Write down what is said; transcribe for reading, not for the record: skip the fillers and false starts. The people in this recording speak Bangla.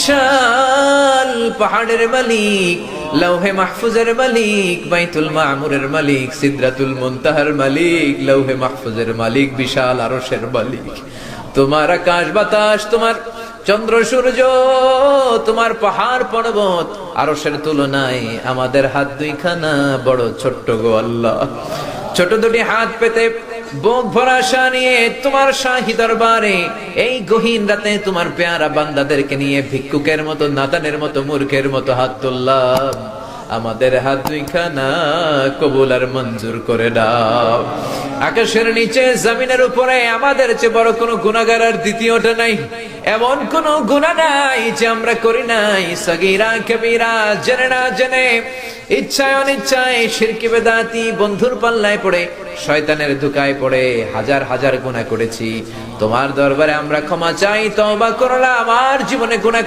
বিশাল পাহাড়ের মালিক, লৌহে মাহফুজের মালিক, বাইতুল মামুরের মালিক, সিদরাতুল মুনতাহার মালিক, লৌহে মাহফুজের মালিক, বিশাল আরশের মালিক। তোমার আকাশ বাতাস, তোমার চন্দ্র সূর্য, তোমার পাহাড় পর্বত আরশের তুলনায় আমাদের হাত দুইখানা বড় ছোট্ট গো আল্লাহ। ছোট দুটি হাত পেতে বুক ভরা আশা নিয়ে তোমার শাহী দরবারে এই গহীন রাতে তোমার পেয়ারা বান্দাদেরকে নিয়ে ভিক্ষুকের মতো, নাদানের মতো, মূর্খের মতো হাত তুললাম। আমাদের হাত দুইখানা কবুল আর মঞ্জুর করে দাও। আকাশের নিচে জমিনের উপরে আমাদের চেয়ে বড় কোনো গুনাহগার আর দ্বিতীয়টা নাই। এমন কোন গুনাহ নাই যে আমরা করি নাই, সগীরা কবিরা, জেনে না জেনে, ইচ্ছায় অনিচ্ছায়, শিরকি বেদাতি, বন্ধুর পাল্লায় পড়ে, শয়তানের ধোঁকায় পড়ে হাজার হাজার গুনাহ করেছি। তোমার দরবারে আমরা ক্ষমা চাই, তওবা করলাম, আমার জীবনে গুনাহ